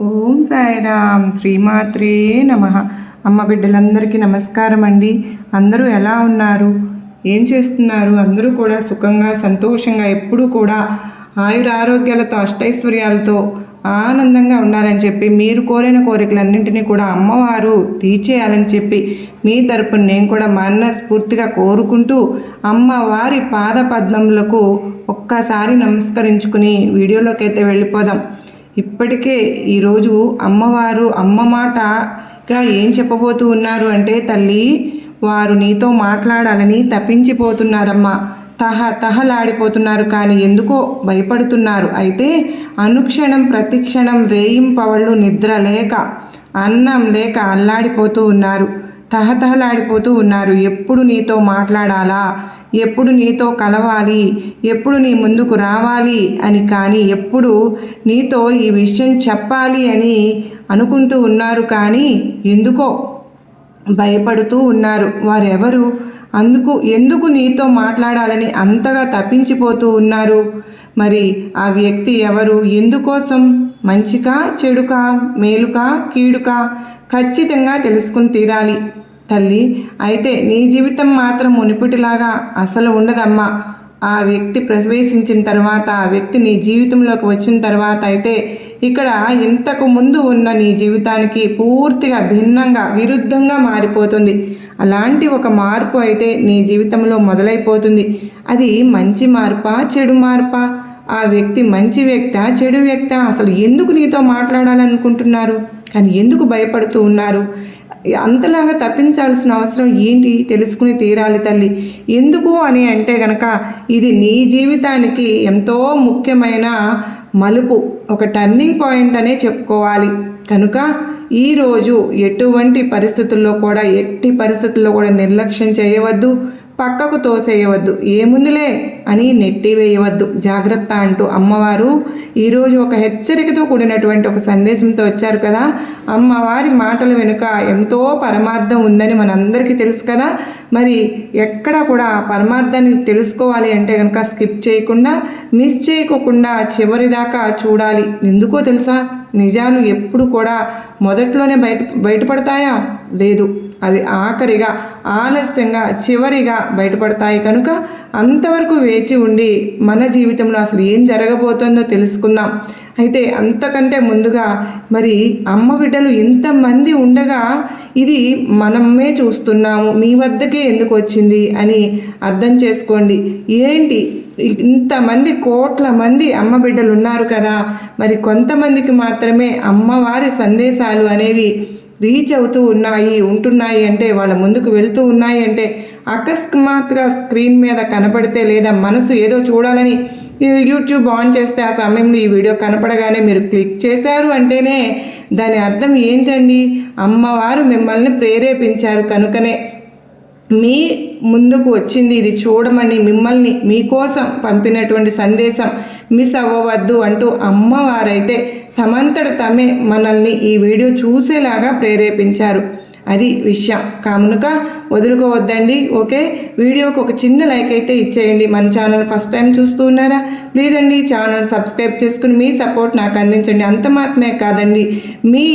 ఓం సాయిరామ్. శ్రీమాత్రే నమః. అమ్మ బిడ్డలందరికీ నమస్కారం అండి. అందరూ ఎలా ఉన్నారు? ఏం చేస్తున్నారు? అందరూ కూడా సుఖంగా సంతోషంగా ఎప్పుడూ కూడా ఆయురారోగ్యాలతో అష్టైశ్వర్యాలతో ఆనందంగా ఉండాలని చెప్పి మీరు కోరిన కోరికలన్నింటినీ కూడా అమ్మవారు తీర్చేయాలని చెప్పి మీ తరపున నేను కూడా మనస్ఫూర్తిగా కోరుకుంటూ అమ్మవారి పాద పద్మములకు ఒక్కసారి నమస్కరించుకుని వీడియోలోకి అయితే వెళ్ళిపోదాం. ఇప్పటికే ఈరోజు అమ్మవారు అమ్మ మాటగా ఏం చెప్పబోతూ ఉన్నారు అంటే, తల్లి వారు నీతో మాట్లాడాలని తప్పించిపోతున్నారమ్మా, తహలాడిపోతున్నారు, కానీ ఎందుకో భయపడుతున్నారు. అయితే అనుక్షణం ప్రతిక్షణం రేయింపవళ్ళు నిద్ర లేక అన్నం లేక అల్లాడిపోతూ ఉన్నారు, తహతహలాడిపోతూ ఉన్నారు. ఎప్పుడు నీతో మాట్లాడాలా, ఎప్పుడు నీతో కలవాలి, ఎప్పుడు నీ ముందుకు రావాలి అని, కానీ ఎప్పుడు నీతో ఈ విషయం చెప్పాలి అని అనుకుంటూ ఉన్నారు, కానీ ఎందుకో భయపడుతూ ఉన్నారు. వారెవరు? ఎందుకు నీతో మాట్లాడాలని అంతగా తప్పించిపోతూ ఉన్నారు? మరి ఆ వ్యక్తి ఎవరు? ఎందుకోసం? మంచికా, చెడుకా, మేలుకా, కీడుకా? ఖచ్చితంగా తెలుసుకుని తీరాలి తల్లి. అయితే నీ జీవితం మాత్రం మునిపటిలాగా అసలు ఉండదమ్మా. ఆ వ్యక్తి ప్రవేశించిన తర్వాత, ఆ వ్యక్తి నీ జీవితంలోకి వచ్చిన తర్వాత అయితే ఇక్కడ ఇంతకు ముందు ఉన్న నీ జీవితానికి పూర్తిగా భిన్నంగా విరుద్ధంగా మారిపోతుంది. అలాంటి ఒక మార్పు అయితే నీ జీవితంలో మొదలైపోతుంది. అది మంచి మార్పా, చెడు మార్పా? ఆ వ్యక్తి మంచి వ్యక్తా, చెడు వ్యక్తా? అసలు ఎందుకు నీతో మాట్లాడాలనుకుంటున్నారు, కానీ ఎందుకు భయపడుతూ ఉన్నారు? అంతలాగా తప్పించాల్సిన అవసరం ఏంటి? తెలుసుకుని తీరాలి తల్లి. ఎందుకు అని అంటే గనక, ఇది నీ జీవితానికి ఎంతో ముఖ్యమైన మలుపు, ఒక టర్నింగ్ పాయింట్ అనే చెప్పుకోవాలి. కనుక ఈరోజు ఎట్టి పరిస్థితుల్లో కూడా నిర్లక్ష్యం చేయవద్దు, పక్కకు తోసేయవద్దు, ఏముందులే అని నెట్టివేయవద్దు. జాగ్రత్త అంటూ అమ్మవారు ఈరోజు ఒక హెచ్చరికతో కూడినటువంటి ఒక సందేశంతో వచ్చారు కదా. అమ్మవారి మాటల వెనుక ఎంతో పరమార్థం ఉందని మనందరికీ తెలుసు కదా. మరి ఎక్కడ కూడా పరమార్థాన్ని తెలుసుకోవాలి అంటే కనుక స్కిప్ చేయకుండా, మిస్ చేయకుండా చివరిదాకా చూడాలి. ఎందుకో తెలుసా? నిజాలు ఎప్పుడు కూడా మొదట్లోనే బయటపడతాయా? లేదు, అవి ఆఖరిగా, ఆలస్యంగా, చివరిగా బయటపడతాయి. కనుక అంతవరకు వేచి ఉండి మన జీవితంలో అసలు ఏం జరగబోతుందో తెలుసుకుందాం. అయితే అంతకంటే ముందుగా, మరి అమ్మ బిడ్డలు ఇంతమంది ఉండగా ఇది మనమే చూస్తున్నాము, మీ వద్దకే ఎందుకు వచ్చింది అని అర్థం చేసుకోండి. ఏంటి, ఇంతమంది కోట్ల మంది అమ్మ బిడ్డలు ఉన్నారు కదా, మరి కొంతమందికి మాత్రమే అమ్మవారి సందేశాలు అనేవి రీచ్ అవుతూ ఉంటున్నాయి అంటే, వాళ్ళ ముందుకు వెళ్తూ ఉన్నాయి అంటే, అకస్మాత్తుగా స్క్రీన్ మీద కనపడితే, లేదా మనసు ఏదో చూడాలని యూట్యూబ్ ఆన్ చేస్తే ఆ సమయంలో ఈ వీడియో కనపడగానే మీరు క్లిక్ చేశారు అంటేనే దాని అర్థం ఏంటండి? అమ్మవారు మిమ్మల్ని ప్రేరేపించారు కనుకనే మీ ముందుకు వచ్చింది. ఇది చూడమని మిమ్మల్ని, మీకోసం పంపినటువంటి సందేశం. మిస్ అవ్వవద్దు అంటూ అమ్మవారైతే తమంతట తమే మనల్ని ఈ వీడియో చూసేలాగా ప్రేరేపించారు. అది విషయం. కనుక వదులుకోవద్దండి. ఓకే, వీడియోకి ఒక చిన్న లైక్ అయితే ఇచ్చేయండి. మన ఛానల్ ఫస్ట్ టైం చూస్తూ ఉన్నారా? ప్లీజ్ అండి, ఛానల్ సబ్స్క్రైబ్ చేసుకుని మీ సపోర్ట్ నాకు అందించండి. అంత మాత్రమే కాదండి, మీ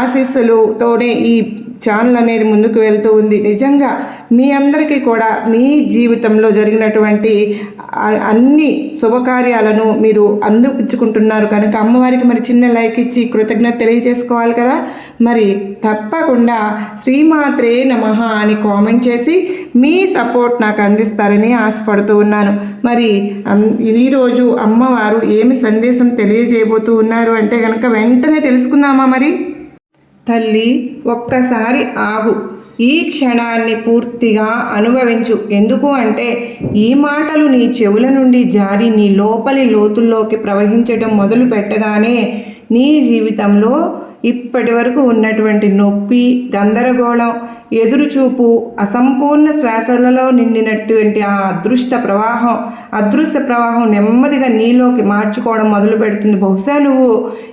ఆశీస్సులతోనే ఈ ఛానల్ అనేది ముందుకు వెళ్తూ ఉంది. నిజంగా మీ అందరికీ కూడా మీ జీవితంలో జరిగినటువంటి అన్ని శుభకార్యాలను మీరు అందిపుచ్చుకుంటున్నారు కనుక అమ్మవారికి మరి చిన్న లైక్ ఇచ్చి కృతజ్ఞత తెలియజేసుకోవాలి కదా. మరి తప్పకుండా శ్రీమాత్రే నమః అని కామెంట్ చేసి మీ సపోర్ట్ నాకు అందిస్తారని ఆశపడుతూ ఉన్నాను. మరి ఈరోజు అమ్మవారు ఏమి సందేశం తెలియజేయబోతూ ఉన్నారు అంటే కనుక వెంటనే తెలుసుకుందామా? మరి తల్లి, ఒక్కసారి ఆగు, ఈ క్షణాన్ని పూర్తిగా అనుభవించు. ఎందుకు అంటే ఈ మాటలు నీ చెవుల నుండి జారి నీ లోపలి లోతుల్లోకి ప్రవహించడం మొదలు పెట్టగానే నీ జీవితంలో ఇప్పటి వరకు ఉన్నటువంటి నొప్పి, గందరగోళం, ఎదురుచూపు, అసంపూర్ణ శ్వాసలలో నిండినటువంటి ఆ అదృశ్య ప్రవాహం నెమ్మదిగా నీలోకి మార్చుకోవడం మొదలు పెడుతుంది. బహుశా నువ్వు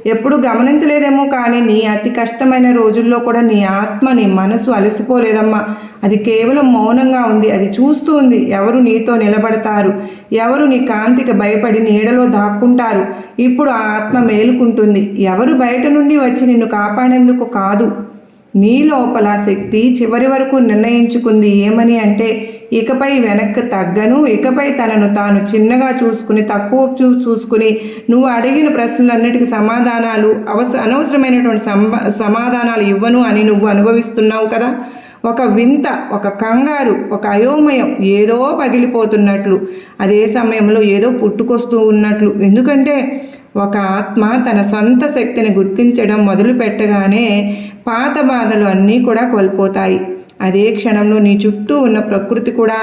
ఎప్పుడు గమనించలేదేమో, కానీ నీ అతి కష్టమైన రోజుల్లో కూడా నీ ఆత్మ, నీ మనసు అలసిపోలేదమ్మా. అది కేవలం మౌనంగా ఉంది. అది చూస్తూ ఉంది ఎవరు నీతో నిలబడతారు, ఎవరు నీ కాంతికి భయపడి నీడలో దాక్కుంటారు. ఇప్పుడు ఆ ఆత్మ మేలుకుంటుంది. ఎవరు బయట నుండి వచ్చి నిన్ను కాపాడేందుకు కాదు. నీ లోపల శక్తి చివరి వరకు నిర్ణయించుకుంది ఏమని అంటే, ఇకపై వెనక్కి తగ్గను, ఇకపై తనను తాను చిన్నగా చూసుకుని, తక్కువ చూసుకుని, నువ్వు అడిగిన ప్రశ్నలన్నిటికీ సమాధానాలు, అనవసరమైనటువంటి సమాధానాలు ఇవ్వను అని నువ్వు అనుభవిస్తున్నావు కదా. ఒక వింత, ఒక కంగారు, ఒక అయోమయం, ఏదో పగిలిపోతున్నట్లు, అదే సమయంలో ఏదో పుట్టుకొస్తూ ఉన్నట్లు. ఎందుకంటే ఒక ఆత్మ తన సొంత శక్తిని గుర్తించడం మొదలు పెట్టగానే పాత బాధలు అన్నీ కూడా కోల్పోతాయి. అదే క్షణంలో నీ చుట్టూ ఉన్న ప్రకృతి కూడా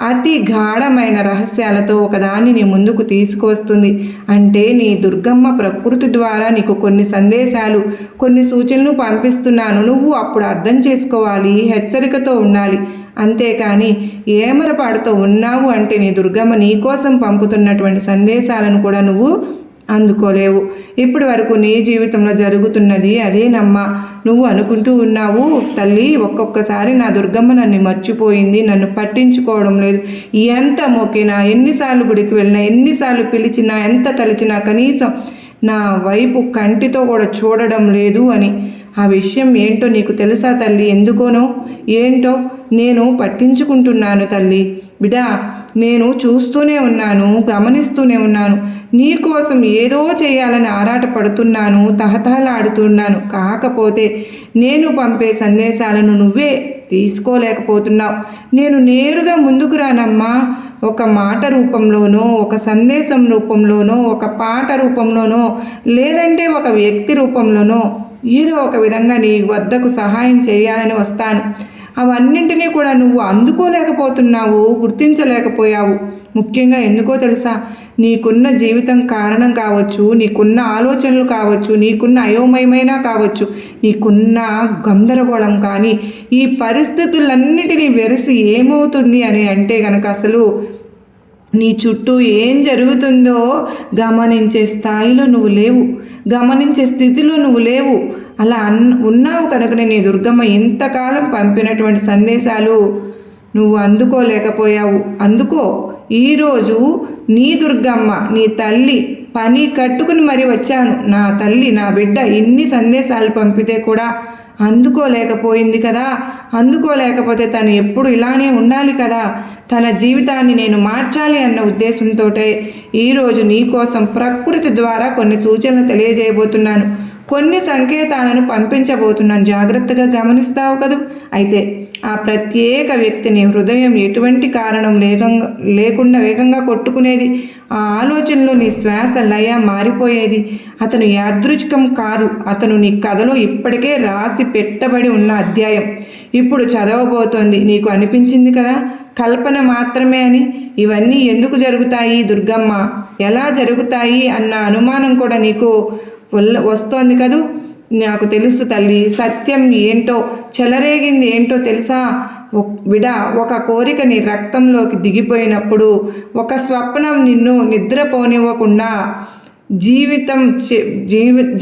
అతి గాఢమైన రహస్యాలతో ఒకదాన్ని నీ ముందుకు తీసుకువస్తుంది. అంటే నీ దుర్గమ్మ ప్రకృతి ద్వారా నీకు కొన్ని సందేశాలు, కొన్ని సూచనలు పంపిస్తున్నాను. నువ్వు అప్పుడు అర్థం చేసుకోవాలి, హెచ్చరికతో ఉండాలి. అంతేకాని ఏమరపాటుతో ఉన్నావు అంటే నీ దుర్గమ్మ నీ కోసం పంపుతున్నటువంటి సందేశాలను కూడా నువ్వు అందుకోలేవు. ఇప్పటి వరకు నీ జీవితంలో జరుగుతున్నది అదేనమ్మా. నువ్వు అనుకుంటూ ఉన్నావు, తల్లి ఒక్కొక్కసారి నా దుర్గమ్మ నన్ను మర్చిపోయింది, నన్ను పట్టించుకోవడం లేదు, ఎంత మొక్కినా, ఎన్నిసార్లు గుడికి వెళ్ళినా, ఎన్నిసార్లు పిలిచినా, ఎంత తలిచినా కనీసం నా వైపు కంటితో కూడా చూడడం లేదు అని. ఆ విషయం ఏంటో నీకు తెలుసా తల్లి? ఎందుకోనో ఏంటో నేను పట్టించుకుంటున్నాను తల్లి. బిడా, నేను చూస్తూనే ఉన్నాను, గమనిస్తూనే ఉన్నాను. నీ కోసం ఏదో చేయాలని ఆరాటపడుతున్నాను, తహతహలాడుతున్నాను. కాకపోతే నేను పంపే సందేశాలను నువ్వే తీసుకోలేకపోతున్నావు. నేను నేరుగా ముందుకు రానమ్మా. ఒక మాట రూపంలోనో, ఒక సందేశం రూపంలోనో, ఒక పాట రూపంలోనో, లేదంటే ఒక వ్యక్తి రూపంలోనో ఏదో ఒక విధంగా నీ వద్దకు సహాయం చేయాలని వస్తాను. అవన్నింటినీ కూడా నువ్వు అందుకోలేకపోతున్నావు, గుర్తించలేకపోయావు. ముఖ్యంగా ఎందుకో తెలుసా? నీకున్న జీవితం కారణం కావచ్చు, నీకున్న ఆలోచనలు కావచ్చు, నీకున్న అయోమయమైనా కావచ్చు, నీకున్న గందరగోళం. కానీ ఈ పరిస్థితులన్నిటినీ వెరసి ఏమవుతుంది అని అంటే గనక అసలు నీ చుట్టూ ఏం జరుగుతుందో గమనించే స్థాయిలో నువ్వు లేవు, గమనించే స్థితిలో నువ్వు లేవు. అలా ఉన్నావు కనుకనే నీ దుర్గమ్మ ఇంతకాలం పంపినటువంటి సందేశాలు నువ్వు అందుకోలేకపోయావు. అందుకో ఈరోజు నీ దుర్గమ్మ, నీ తల్లి పని కట్టుకుని మరీ వచ్చాను. నా తల్లి, నా బిడ్డ ఇన్ని సందేశాలు పంపితే కూడా అందుకోలేకపోయింది కదా. అందుకోలేకపోతే తను ఎప్పుడు ఇలానే ఉండాలి కదా. తన జీవితాన్ని నేను మార్చాలి అన్న ఉద్దేశంతో ఈరోజు నీ కోసం ప్రకృతి ద్వారా కొన్ని సూచనలు తెలియజేయబోతున్నాను, కొన్ని సంకేతాలను పంపించబోతున్నాను. జాగ్రత్తగా గమనిస్తావు కదూ. అయితే ఆ ప్రత్యేక వ్యక్తిని హృదయం ఎటువంటి కారణం లేకుండా వేగంగా కొట్టుకునేది. ఆ ఆలోచనలో నీ శ్వాస లయ మారిపోయేది. అతను యాదృచ్ఛికం కాదు. అతను నీ కథలో ఇప్పటికే రాసి పెట్టబడి ఉన్న అధ్యాయం ఇప్పుడు చదవబోతోంది. నీకు అనిపించింది కదా కల్పన మాత్రమే అని. ఇవన్నీ ఎందుకు జరుగుతాయి దుర్గమ్మ, ఎలా జరుగుతాయి అన్న అనుమానం కూడా నీకు వస్తోంది కదూ. నాకు తెలుసు తల్లి, సత్యం ఏంటో, చెలరేగింది ఏంటో తెలుసా బిడా. ఒక కోరిక నీ రక్తంలోకి దిగిపోయినప్పుడు, ఒక స్వప్నం నిన్ను నిద్రపోనివ్వకుండా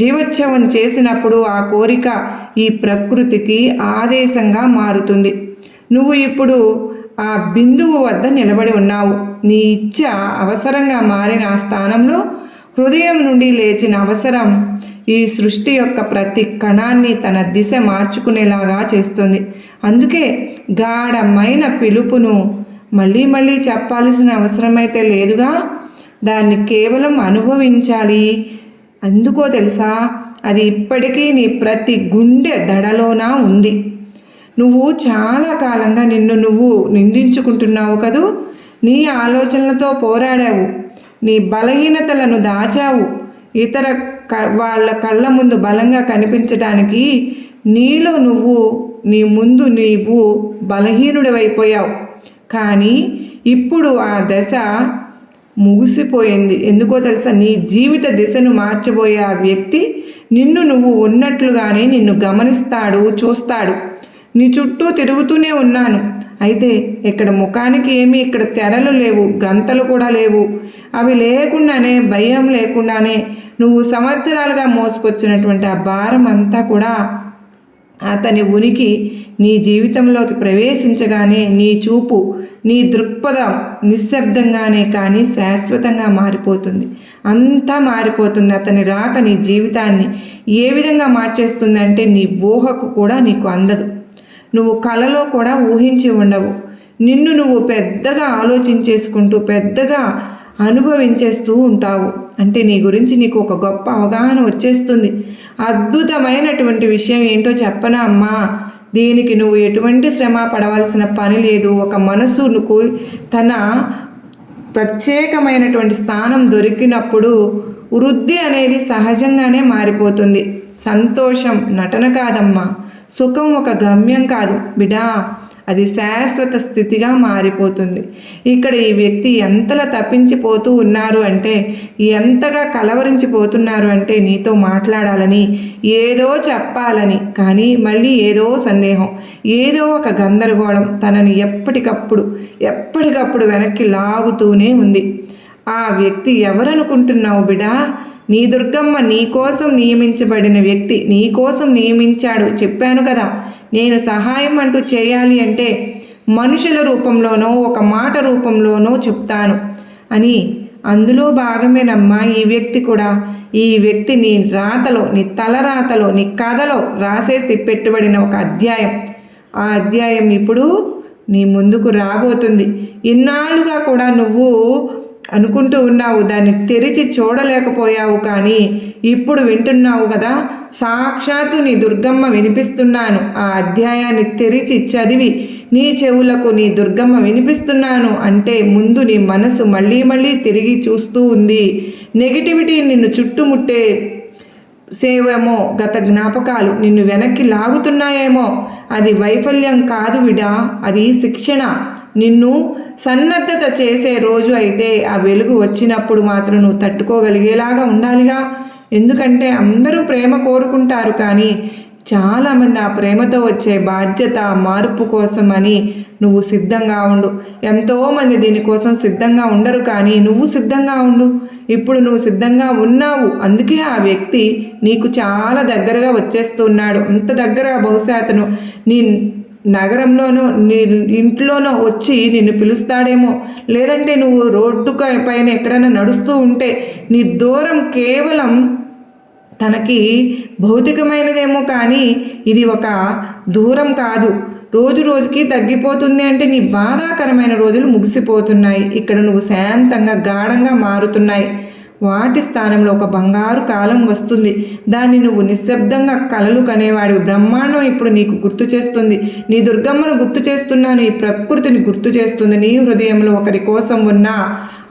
జీవోత్సవం చేసినప్పుడు ఆ కోరిక ఈ ప్రకృతికి ఆదేశంగా మారుతుంది. నువ్వు ఇప్పుడు ఆ బిందువు వద్ద నిలబడి ఉన్నావు. నీ ఇచ్చ అవసరంగా మారిన ఆ స్థానంలో హృదయం నుండి లేచిన అవసరం ఈ సృష్టి యొక్క ప్రతి కణాన్ని తన దిశ మార్చుకునేలాగా చేస్తుంది. అందుకే గాఢమైన పిలుపును మళ్ళీ మళ్ళీ చెప్పాల్సిన అవసరమైతే లేదుగా, దాన్ని కేవలం అనుభవించాలి. అందుకో తెలుసా, అది ఇప్పటికీ నీ ప్రతి గుండె దడలోనా ఉంది. నువ్వు చాలా కాలంగా నిన్ను నువ్వు నిందించుకుంటున్నావు కదూ. నీ ఆలోచనలతో పోరాడావు, నీ బలహీనతలను దాచావు. ఇతర వాళ్ళ కళ్ళ ముందు బలంగా కనిపించడానికి నీలో నువ్వు, నీ ముందు నీవు బలహీనుడివైపోయావు. కానీ ఇప్పుడు ఆ దశ ముగిసిపోయింది. ఎందుకో తెలుసా, నీ జీవిత దిశను మార్చబోయే ఆ వ్యక్తి నిన్ను నువ్వు ఉన్నట్లుగానే నిన్ను గమనిస్తాడు, చూస్తాడు. నీ చుట్టూ తిరుగుతూనే ఉన్నాను. అయితే ఇక్కడ ముఖానికి ఏమీ ఇక్కడ తెరలు లేవు, గంతలు కూడా లేవు. అవి లేకుండానే, భయం లేకుండానే నువ్వు సంవత్సరాలుగా మోసుకొచ్చినటువంటి ఆ భారం అంతా కూడా అతని ఉనికి నీ జీవితంలోకి ప్రవేశించగానే నీ చూపు, నీ దృక్పథం నిశ్శబ్దంగానే కానీ శాశ్వతంగా మారిపోతుంది. అంతా మారిపోతుంది. అతని రాక నీ జీవితాన్ని ఏ విధంగా మార్చేస్తుందంటే నీ ఊహకు కూడా నీకు అందదు. నువ్వు కలలో కూడా ఊహించి ఉండవు. నిన్ను నువ్వు పెద్దగా ఆలోచించేసుకుంటూ పెద్దగా అనుభవించేస్తూ ఉంటావు. అంటే నీ గురించి నీకు ఒక గొప్ప అవగాహన వచ్చేస్తుంది. అద్భుతమైనటువంటి విషయం ఏంటో చెప్పనా అమ్మా? దీనికి నువ్వు ఎటువంటి శ్రమ పడవలసిన పని లేదు. ఒక మనసుకు తన ప్రత్యేకమైనటువంటి స్థానం దొరికినప్పుడు వృద్ధి అనేది సహజంగానే మారిపోతుంది. సంతోషం నటన కాదమ్మా, సుఖం ఒక గమ్యం కాదు బిడా, అది శాశ్వత స్థితిగా మారిపోతుంది. ఇక్కడ ఈ వ్యక్తి ఎంతలా తప్పించిపోతూ ఉన్నారు అంటే, ఎంతగా కలవరించిపోతున్నారు అంటే నీతో మాట్లాడాలని, ఏదో చెప్పాలని, కానీ మళ్ళీ ఏదో సందేహం, ఏదో ఒక గందరగోళం తనని ఎప్పటికప్పుడు వెనక్కి లాగుతూనే ఉంది. ఆ వ్యక్తి ఎవరనుకుంటున్నావు బిడా? నీ దుర్గమ్మ నీకోసం నియమించబడిన వ్యక్తి, నీకోసం నియమించాడు. చెప్పాను కదా, నేను సహాయం అంటూ చేయాలి అంటే మనుషుల రూపంలోనో ఒక మాట రూపంలోనో చెప్తాను అని. అందులో భాగమేనమ్మా ఈ వ్యక్తి కూడా. ఈ వ్యక్తి నీ రాతలో, నీ తలరాతలో, నీ కథలో రాసేసి పెట్టుబడిన ఒక అధ్యాయం. ఆ అధ్యాయం ఇప్పుడు నీ ముందుకు రాబోతుంది. ఇన్నాళ్ళుగా కూడా నువ్వు అనుకుంటూ ఉన్నావు, దాన్ని తెరిచి చూడలేకపోయావు, కానీ ఇప్పుడు వింటున్నావు కదా, సాక్షాత్తు నీ దుర్గమ్మ వినిపిస్తున్నాను. ఆ అధ్యాయాన్ని తెరిచి చదివి నీ చెవులకు నీ దుర్గమ్మ వినిపిస్తున్నాను అంటే ముందు నీ మనసు మళ్ళీ తిరిగి చూస్తూ ఉంది. నెగిటివిటీ నిన్ను చుట్టుముట్టే సేవేమో, గత జ్ఞాపకాలు నిన్ను వెనక్కి లాగుతున్నాయేమో. అది వైఫల్యం కాదు విడా, అది శిక్షణ. నిన్ను సన్నద్ధత చేసే రోజు అయితే ఆ వెలుగు వచ్చినప్పుడు మాత్రం నువ్వు తట్టుకోగలిగేలాగా ఉండాలిగా. ఎందుకంటే అందరూ ప్రేమ కోరుకుంటారు, కానీ చాలామంది ఆ ప్రేమతో వచ్చే బాధ్యత మార్పు కోసం అని నువ్వు సిద్ధంగా ఉండు. ఎంతోమంది దీనికోసం సిద్ధంగా ఉండరు, కానీ నువ్వు సిద్ధంగా ఉండు. ఇప్పుడు నువ్వు సిద్ధంగా ఉన్నావు, అందుకే ఆ వ్యక్తి నీకు చాలా దగ్గరగా వచ్చేస్తున్నాడు. అంత దగ్గరగా బహుశా అతను నీ నగరంలోనో నీ ఇంట్లోనో వచ్చి నిన్ను పిలుస్తాడేమో, లేదంటే నువ్వు రోడ్డు పైన ఎక్కడైనా నడుస్తూ ఉంటే నీ దూరం కేవలం తనకి భౌతికమైనదేమో, కానీ ఇది ఒక దూరం కాదు. రోజుకి తగ్గిపోతుంది. అంటే నీ బాధాకరమైన రోజులు ముగిసిపోతున్నాయి. ఇక్కడ నువ్వు శాంతంగా గాఢంగా మారుతున్నాయి. వాటి స్థానంలో ఒక బంగారు కాలం వస్తుంది. దాన్ని నువ్వు నిశ్శబ్దంగా కలలు కనేవాడు. బ్రహ్మాండం ఇప్పుడు నీకు గుర్తు చేస్తుంది. నీ దుర్గమ్మను గుర్తు చేస్తున్నాను, ఈ ప్రకృతిని గుర్తు చేస్తుంది. నీ హృదయంలో ఒకరి కోసం ఉన్న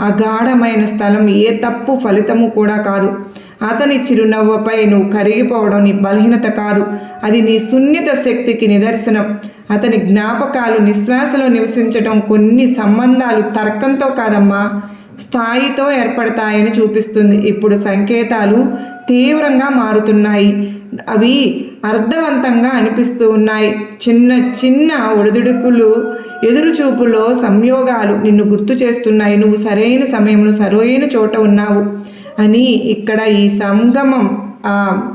అగాఢమైన స్థలం ఏ తప్పు ఫలితము కూడా కాదు. అతని చిరునవ్వుపై నువ్వు కరిగిపోవడం నీ బలహీనత కాదు, అది నీ సున్నిత శక్తికి నిదర్శనం. అతని జ్ఞాపకాలు నిశ్వాసలో నివసించడం కొన్ని సంబంధాలు తర్కంతో కాదమ్మా, స్థాయితో ఏర్పడతాయని చూపిస్తుంది. ఇప్పుడు సంకేతాలు తీవ్రంగా మారుతున్నాయి. అవి అర్థవంతంగా అనిపిస్తూ ఉన్నాయి. చిన్న ఒడిదుడుకులు, ఎదురుచూపులో సంయోగాలు నిన్ను గుర్తు చేస్తున్నాయి. నువ్వు సరైన సమయంలో సరైన చోట ఉన్నావు అని. ఇక్కడ ఈ సంగమం,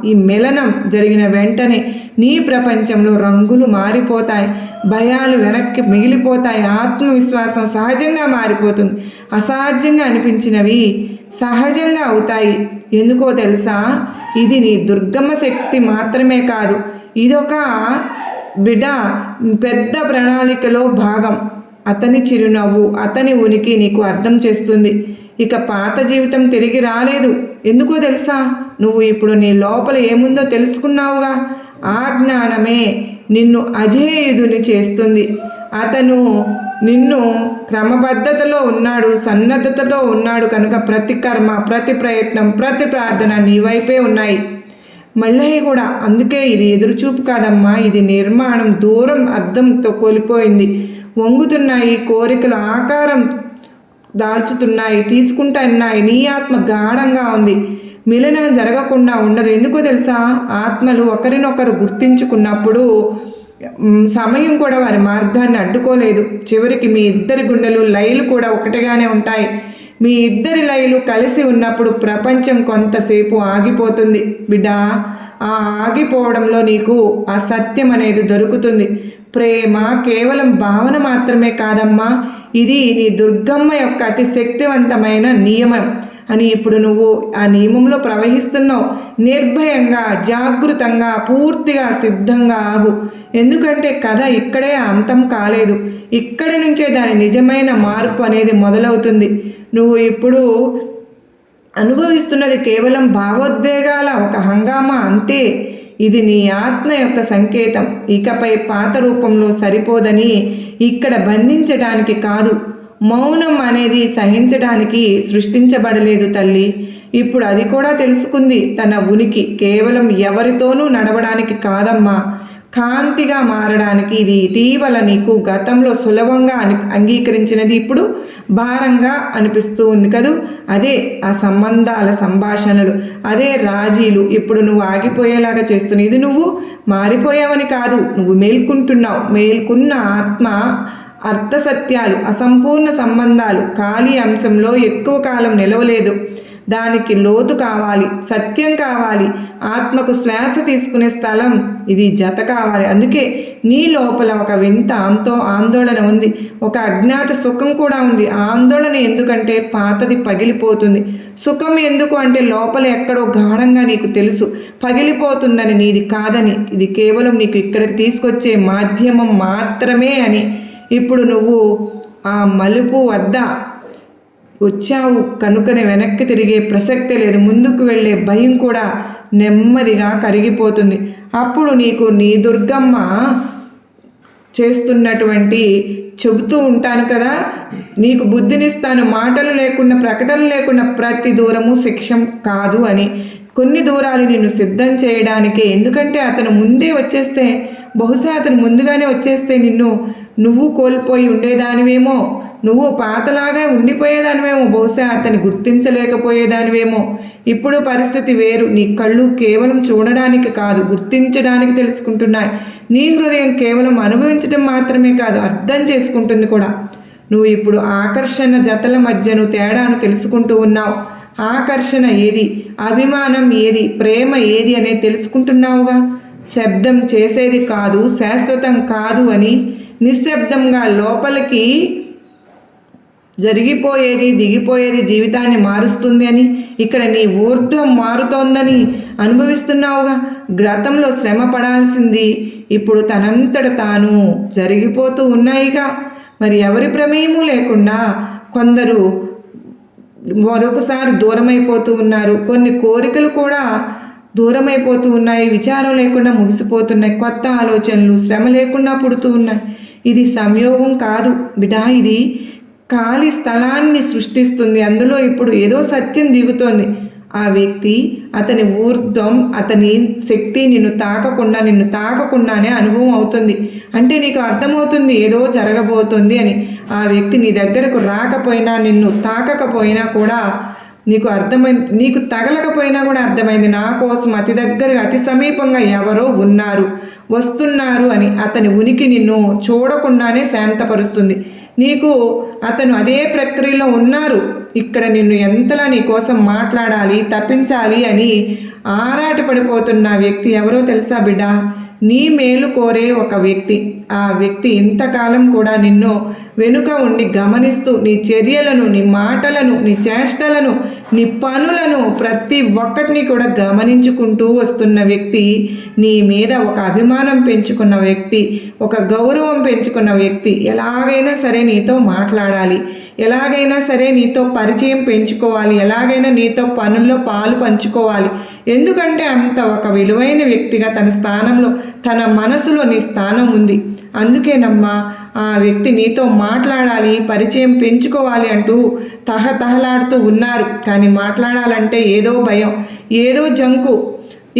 ఈ మిలనం జరిగిన వెంటనే నీ ప్రపంచంలో రంగులు మారిపోతాయి, భయాలు వెనక్కి మిగిలిపోతాయి, ఆత్మవిశ్వాసం సహజంగా మారిపోతుంది, అసాధ్యంగా అనిపించినవి సహజంగా అవుతాయి. ఎందుకో తెలుసా, ఇది నీ దుర్గమ్మ శక్తి మాత్రమే కాదు, ఇదొక బిడ్డ పెద్ద ప్రణాళికలో భాగం. అతని చిరునవ్వు, అతని ఉనికి నీకు అర్థం చేస్తుంది. ఇక పాత జీవితం తిరిగి రాలేదు. ఎందుకో తెలుసా, నువ్వు ఇప్పుడు నీ లోపల ఏముందో తెలుసుకున్నావుగా. ఆ జ్ఞానమే నిన్ను అజేయుదుని చేస్తుంది. అతను నిన్ను క్రమబద్ధతలో ఉన్నాడు, సన్నద్ధతలో ఉన్నాడు కనుక ప్రతి కర్మ, ప్రతి ప్రయత్నం, ప్రతి ప్రార్థన నీ వైపే ఉన్నాయి. మళ్ళీ కూడా అందుకే ఇది ఎదురుచూపు కాదమ్మా, ఇది నిర్మాణం. దూరం అర్థంతో కోల్పోయింది. వంగుతున్నాయి కోరికలు, ఆకారం దాల్చుతున్నాయి, తీసుకుంటున్నాయి. నీ ఆత్మ గాఢంగా ఉంది. మిలనం జరగకుండా ఉండదు. ఎందుకో తెలుసా? ఆత్మలు ఒకరినొకరు గుర్తించుకున్నప్పుడు సమయం కూడా వారి మార్గాన్ని అడ్డుకోలేదు. చివరికి మీ ఇద్దరి గుండెలు లయలు కూడా ఒకటిగానే ఉంటాయి. మీ ఇద్దరి లయలు కలిసి ఉన్నప్పుడు ప్రపంచం కొంతసేపు ఆగిపోతుంది బిడ్డ. ఆ ఆగిపోవడంలో నీకు ఆ సత్యం అనేది దొరుకుతుంది. ప్రేమ కేవలం భావన మాత్రమే కాదమ్మా, ఇది నీ దుర్గమ్మ యొక్క అతి శక్తివంతమైన నియమం అని ఇప్పుడు నువ్వు ఆ నియమంలో ప్రవహిస్తున్నావు. నిర్భయంగా, జాగృతంగా, పూర్తిగా సిద్ధంగా ఆగు. ఎందుకంటే కథ ఇక్కడే అంతం కాలేదు. ఇక్కడి నుంచే దాని నిజమైన మార్పు అనేది మొదలవుతుంది. నువ్వు ఇప్పుడు అనుభవిస్తున్నది కేవలం భావోద్వేగాల ఒక హంగామా అంతే. ఇది నీ ఆత్మ యొక్క సంకేతం. ఇకపై పాత రూపంలో సరిపోదని, ఇక్కడ బంధించడానికి కాదు. మౌనం అనేది సహించడానికి సృష్టించబడలేదు తల్లి. ఇప్పుడు అది కూడా తెలుసుకుంది. తన ఉనికి కేవలం ఎవరితోనూ నడవడానికి కాదమ్మా, కాంతిగా మారడానికి. ఇది ఇటీవల నీకు గతంలో సులభంగా అంగీకరించినది ఇప్పుడు భారంగా అనిపిస్తూ ఉంది కదూ. అదే ఆ సంబంధాల సంభాషణలు, అదే రాజీలు ఇప్పుడు నువ్వు ఆగిపోయేలాగా చేస్తున్నావు. ఇది నువ్వు మారిపోయావని కాదు, నువ్వు మేల్కుంటున్నావు. మేల్కున్న ఆత్మ అర్థసత్యాలు, అసంపూర్ణ సంబంధాలు ఖాళీ అంశంలో ఎక్కువ కాలం నిలవలేదు. దానికి లోతు కావాలి, సత్యం కావాలి, ఆత్మకు శ్వాస తీసుకునే స్థలం, ఇది జత కావాలి. అందుకే నీ లోపల ఒక వింత ఆందోళన ఉంది, ఒక అజ్ఞాత సుఖం కూడా ఉంది. ఆందోళన ఎందుకంటే పాతది పగిలిపోతుంది. సుఖం ఎందుకు అంటే లోపల ఎక్కడో గాఢంగా నీకు తెలుసు పగిలిపోతుందని, నీది కాదని. ఇది కేవలం నీకు ఇక్కడికి తీసుకొచ్చే మాధ్యమం మాత్రమే అని. ఇప్పుడు నువ్వు ఆ మలుపు వద్ద వచ్చావు కనుకనే వెనక్కి తిరిగే ప్రసక్తే లేదు. ముందుకు వెళ్ళే భయం కూడా నెమ్మదిగా కరిగిపోతుంది. అప్పుడు నీకు నీ దుర్గమ్మ చేస్తున్నటువంటి చెబుతూ ఉంటాను కదా, నీకు బుద్ధినిస్తాను, మాటలు లేకుండా, ప్రకటనలు లేకుండా ప్రతి దూరము శిక్షం కాదు అని. కొన్ని దూరాలు నిన్ను సిద్ధం చేయడానికే. ఎందుకంటే అతను ముందే వచ్చేస్తే, బహుశా అతను ముందుగానే వచ్చేస్తే నువ్వు కోల్పోయి ఉండేదానివేమో, నువ్వు పాతలాగా ఉండిపోయేదానివేమో, బహుశా అతన్ని గుర్తించలేకపోయేదానివేమో. ఇప్పుడు పరిస్థితి వేరు. నీ కళ్ళు కేవలం చూడడానికి కాదు, గుర్తించడానికి తెలుసుకుంటున్నాయి. నీ హృదయం కేవలం అనుభవించడం మాత్రమే కాదు, అర్థం చేసుకుంటుంది కూడా. నువ్వు ఇప్పుడు ఆకర్షణ జతల మధ్య నువ్వు తేడాను తెలుసుకుంటూ ఉన్నావు. ఆకర్షణ ఏది, అభిమానం ఏది, ప్రేమ ఏది అనేది తెలుసుకుంటున్నావుగా. శబ్దం చేసేది కాదు, శాశ్వతం కాదు అని. నిశ్శబ్దంగా లోపలికి జరిగిపోయేది, దిగిపోయేది జీవితాన్ని మారుస్తుంది అని. ఇక్కడ నీ ఊర్ధ్వం మారుతోందని అనుభవిస్తున్నావుగా. గతంలో శ్రమ పడాల్సింది ఇప్పుడు తనంతట తాను జరిగిపోతూ ఉన్నాయిగా. మరి ఎవరి ప్రమేయము లేకుండా కొందరు మరొకసారి దూరమైపోతూ ఉన్నారు. కొన్ని కోరికలు కూడా దూరమైపోతూ ఉన్నాయి, విచారం లేకుండా ముగిసిపోతున్నాయి. కొత్త ఆలోచనలు శ్రమ లేకుండా పుడుతూ ఉన్నాయి. ఇది సంయోగం కాదు బిడా, ఇది ఖాళీ స్థలాన్ని సృష్టిస్తుంది. అందులో ఇప్పుడు ఏదో సత్యం దిగుతోంది. ఆ వ్యక్తి, అతని ఊర్ధ్వం, అతని శక్తి నిన్ను తాకకుండానే అనుభవం అవుతుంది. అంటే నీకు అర్థమవుతుంది ఏదో జరగబోతుంది అని. ఆ వ్యక్తి నీ దగ్గరకు రాకపోయినా, నిన్ను తాకకపోయినా కూడా నీకు అర్థమైంది, నీకు తగలకపోయినా కూడా అర్థమైంది. నా కోసం అతి దగ్గరగా, అతి సమీపంగా ఎవరో వస్తున్నారు అని. అతని ఉనికి నిన్ను చూడకుండానే శాంతపరుస్తుంది. నీకు అతను అదే ప్రక్రియలో ఉన్నారు. ఇక్కడ నిన్ను ఎంతలా నీ కోసం మాట్లాడాలి, తప్పించాలి అని ఆరాటపడిపోతున్న వ్యక్తి ఎవరో తెలుసా బిడ్డ? నీ మేలు కోరే ఒక వ్యక్తి. ఆ వ్యక్తి ఇంతకాలం కూడా నిన్ను వెనుక ఉండి గమనిస్తూ, నీ చర్యలను, నీ మాటలను, నీ చేష్టలను, నీ పనులను ప్రతి ఒక్కటిని కూడా గమనించుకుంటూ వస్తున్న వ్యక్తి, నీ మీద ఒక అభిమానం పెంచుకున్న వ్యక్తి, ఒక గౌరవం పెంచుకున్న వ్యక్తి. ఎలాగైనా సరే నీతో మాట్లాడాలి, ఎలాగైనా సరే నీతో పరిచయం పెంచుకోవాలి, ఎలాగైనా నీతో పనుల్లో పాలు పంచుకోవాలి. ఎందుకంటే అంత ఒక విలువైన వ్యక్తిగా తన స్థానంలో, తన మనసులో నీ స్థానం ఉంది. అందుకేనమ్మా ఆ వ్యక్తి నీతో మాట్లాడాలి, పరిచయం పెంచుకోవాలి అంటూ తహతహలాడుతూ ఉన్నారు. కానీ మాట్లాడాలంటే ఏదో భయం, ఏదో జంకు.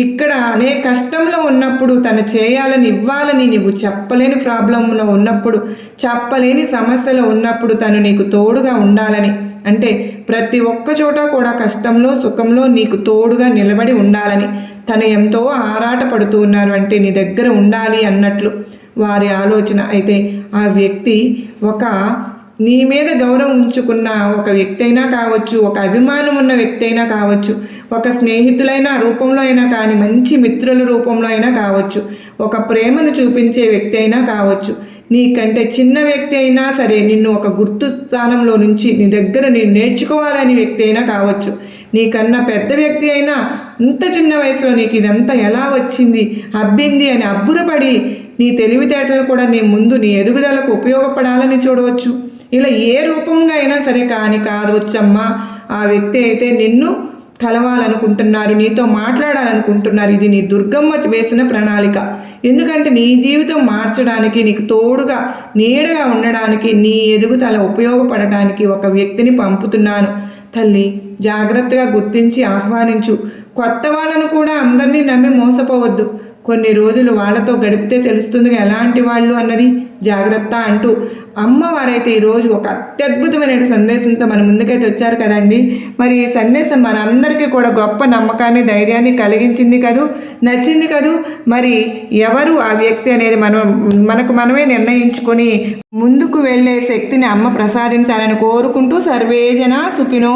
ఇక్కడ అనే కష్టంలో ఉన్నప్పుడు, తను చేయాలని, ఇవ్వాలని, నీవు చెప్పలేని ప్రాబ్లంలో ఉన్నప్పుడు, చెప్పలేని సమస్యలో ఉన్నప్పుడు తను నీకు తోడుగా ఉండాలని, అంటే ప్రతి ఒక్క చోట కూడా కష్టంలో సుఖంలో నీకు తోడుగా నిలబడి ఉండాలని తను ఎంతో ఆరాట పడుతూ ఉన్నారు. అంటే నీ దగ్గర ఉండాలి అన్నట్లు వారి ఆలోచన. అయితే ఆ వ్యక్తి ఒక నీ మీద గౌరవం ఉంచుకున్న ఒక వ్యక్తి అయినా కావచ్చు, ఒక అభిమానం ఉన్న వ్యక్తి అయినా కావచ్చు, ఒక స్నేహితులైన రూపంలో అయినా కానీ, మంచి మిత్రుల రూపంలో అయినా కావచ్చు, ఒక ప్రేమను చూపించే వ్యక్తి అయినా కావచ్చు, నీకంటే చిన్న వ్యక్తి అయినా సరే నిన్ను ఒక గుర్తు స్థానంలో నుంచి నీ దగ్గర నేను నేర్చుకోవాలని వ్యక్తి అయినా కావచ్చు, నీకన్నా పెద్ద వ్యక్తి అయినా ఇంత చిన్న వయసులో నీకు ఇదంతా ఎలా వచ్చింది అబ్బింది అని అబ్బురపడి నీ తెలివితేటలు కూడా నీ ముందు నీ ఎదుగుదలకు ఉపయోగపడాలని చూడవచ్చు. ఇలా ఏ రూపంగా అయినా సరే కానీ కావచ్చమ్మా, ఆ వ్యక్తి అయితే నిన్ను కలవాలనుకుంటున్నారు, నీతో మాట్లాడాలనుకుంటున్నారు. ఇది నీ దుర్గమ్మ వేసిన ప్రణాళిక. ఎందుకంటే నీ జీవితం మార్చడానికి, నీకు తోడుగా నీడగా ఉండడానికి, నీ ఎదుగుదల ఉపయోగపడటానికి ఒక వ్యక్తిని పంపుతున్నాను తల్లి. జాగ్రత్తగా గుర్తించి ఆహ్వానించు. కొత్త వాళ్ళను కూడా అందరినీ నమ్మి మోసపోవద్దు. కొన్ని రోజులు వాళ్ళతో గడిపితే తెలుస్తుంది ఎలాంటి వాళ్ళు అన్నది. జాగ్రత్త అంటూ అమ్మవారైతే ఈరోజు ఒక అత్యద్భుతమైన సందేశంతో మన ముందుకైతే వచ్చారు కదండి. మరి ఈ సందేశం మనందరికీ కూడా గొప్ప నమ్మకాన్ని, ధైర్యాన్ని కలిగించింది కదూ, నచ్చింది కదూ. మరి ఎవరు ఆ వ్యక్తి అనేది మనకు మనమే నిర్ణయించుకొని ముందుకు వెళ్ళే శక్తిని అమ్మ ప్రసాదించాలని కోరుకుంటూ సర్వేజన సుఖినో